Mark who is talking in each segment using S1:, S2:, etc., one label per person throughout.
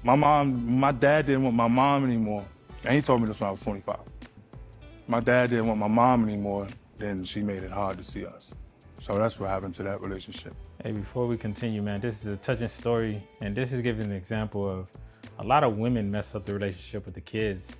S1: My dad didn't want my mom anymore. And he told me this when I was 25. My dad didn't want my mom anymore, then she made it hard to see us. So that's what happened to that relationship.
S2: Hey, before we continue, man, this is a touching story, and this is giving an example of a lot of women mess up the relationship with the kids,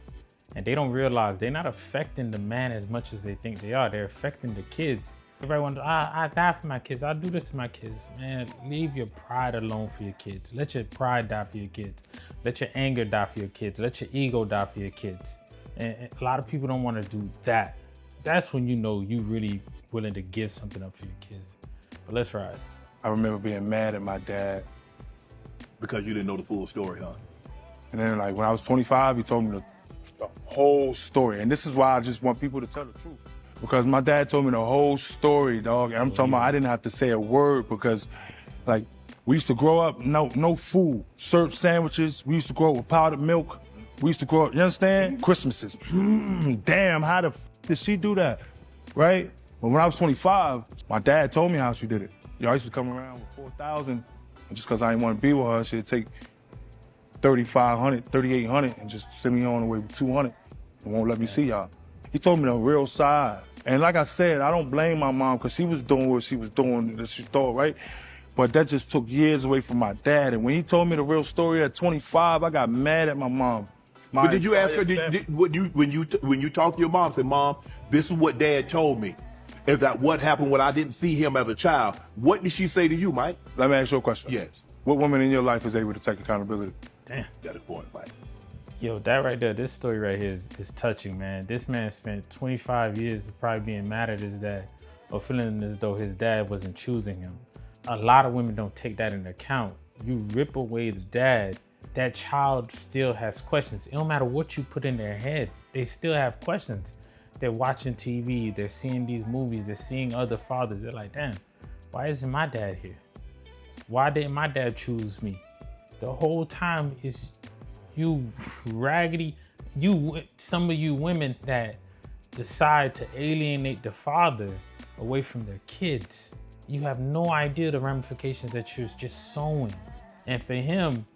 S2: and they don't realize they're not affecting the man as much as they think they are. They're affecting the kids. Everybody wants, I die for my kids. I'll do this for my kids. Man, leave your pride alone for your kids. Let your pride die for your kids. Let your anger die for your kids. Let your ego die for your kids. And a lot of people don't want to do that. That's when you know you really willing to give something up for your kids. But let's ride.
S1: I remember being mad at my dad.
S3: Because you didn't know the full story, huh?
S1: And then like when I was 25, he told me the whole story. And this is why I just want people to tell the truth. Because my dad told me the whole story, dog. And I'm talking about I didn't have to say a word because like we used to grow up, no food, syrup sandwiches. We used to grow up with powdered milk. We used to grow up, you understand? Christmases. Damn, how the did she do that? Right? But when I was 25, my dad told me how she did it. Yo, I used to come around with 4,000, and just because I didn't want to be with her, she'd take 3,500, 3,800, and just send me on the way with 200 and won't let me see y'all. He told me the real side. And like I said, I don't blame my mom because she was doing what she was doing that she thought, right? But that just took years away from my dad. And when he told me the real story at 25, I got mad at my mom.
S3: But did you ask her, when you talked to your mom, say, Mom, this is what Dad told me. Is that what happened when I didn't see him as a child? What did she say to you, Mike?
S1: Let me ask you a question.
S3: Yes.
S1: What woman in your life is able to take accountability?
S2: Damn.
S3: Got a point, Mike.
S2: Yo, that right there, this story right here is touching, man. This man spent 25 years of probably being mad at his dad or feeling as though his dad wasn't choosing him. A lot of women don't take that into account. You rip away the dad, that child still has questions. It don't matter what you put in their head, they still have questions. They're watching TV, they're seeing these movies, they're seeing other fathers. They're like, damn, why isn't my dad here? Why didn't my dad choose me? The whole time is you raggedy, some of you women that decide to alienate the father away from their kids. You have no idea the ramifications that you're just sowing. And for him,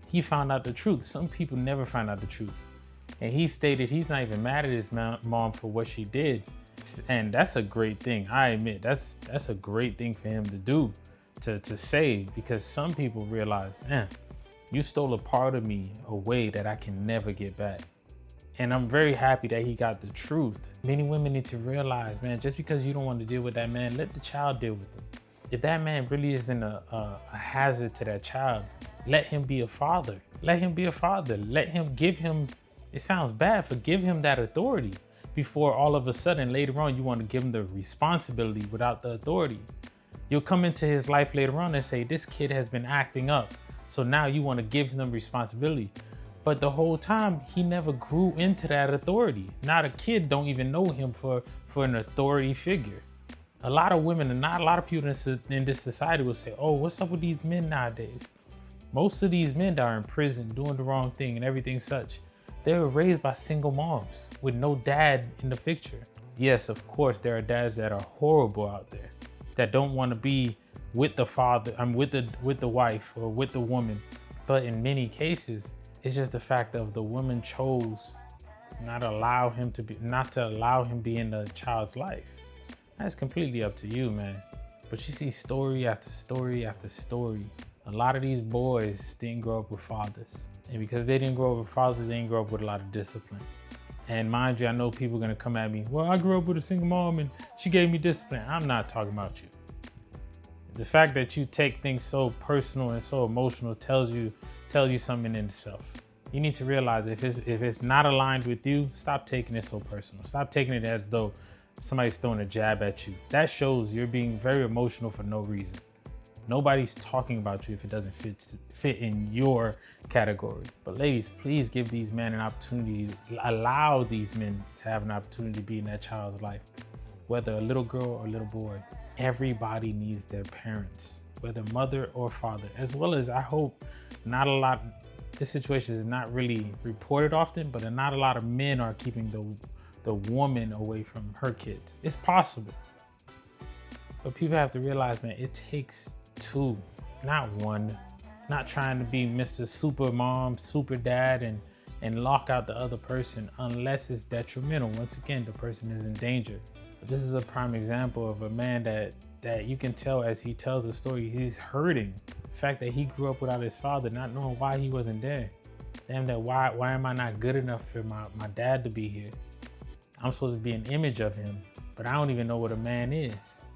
S2: he found out the truth. Some people never find out the truth. And he stated he's not even mad at his mom for what she did. And that's a great thing. I admit, that's a great thing for him to do, to say, because some people realize, man, you stole a part of me away that I can never get back. And I'm very happy that he got the truth. Many women need to realize, man, just because you don't want to deal with that man, let the child deal with him. If that man really isn't a hazard to that child, let him be a father. Let him be a father. Let him give him, it sounds bad, but give him that authority before all of a sudden later on you want to give him the responsibility without the authority. You'll come into his life later on and say, this kid has been acting up. So now you want to give him responsibility. But the whole time he never grew into that authority. Now the kid don't even know him for an authority figure. A lot of women and not a lot of people in this society will say, oh, what's up with these men nowadays? Most of these men that are in prison doing the wrong thing and everything such, they were raised by single moms with no dad in the picture. Yes, of course, there are dads that are horrible out there that don't want to be with the father, with the wife or with the woman. But in many cases, it's just the fact of the woman chose not to allow him be in the child's life. That's completely up to you, man. But you see story after story after story. A lot of these boys didn't grow up with fathers. And because they didn't grow up with fathers, they didn't grow up with a lot of discipline. And mind you, I know people are gonna come at me, well, I grew up with a single mom and she gave me discipline. I'm not talking about you. The fact that you take things so personal and so emotional tells you something in itself. You need to realize if it's not aligned with you, stop taking it so personal. Stop taking it as though somebody's throwing a jab at you. That shows you're being very emotional for no reason. Nobody's talking about you if it doesn't fit in your category. But ladies, please give these men an opportunity, allow these men to have an opportunity to be in that child's life. Whether a little girl or a little boy, everybody needs their parents, whether mother or father, as well as I hope this situation is not really reported often, but not a lot of men are keeping the woman away from her kids. It's possible. But people have to realize, man, it takes two, not one. not trying to be Mr. Super Mom, Super Dad, and lock out the other person unless it's detrimental. Once again, the person is in danger. But this is a prime example of a man that you can tell as he tells the story, he's hurting. The fact that he grew up without his father, not knowing why he wasn't there. Damn, that why am I not good enough for my dad to be here? I'm supposed to be an image of him, but I don't even know what a man is.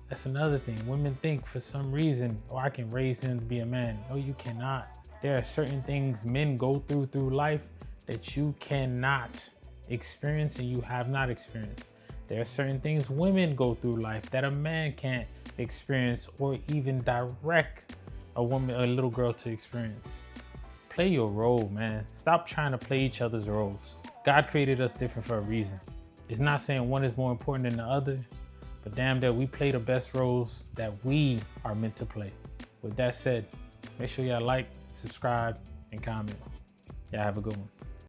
S2: That's another thing. Women think for some reason, oh, I can raise him to be a man. No, you cannot. There are certain things men go through life that you cannot experience and you have not experienced. There are certain things women go through life that a man can't experience or even direct a little girl to experience. Play your role, man. Stop trying to play each other's roles. God created us different for a reason. It's not saying one is more important than the other, but damn that we play the best roles that we are meant to play. With that said, make sure y'all like, subscribe, and comment. Y'all have a good one.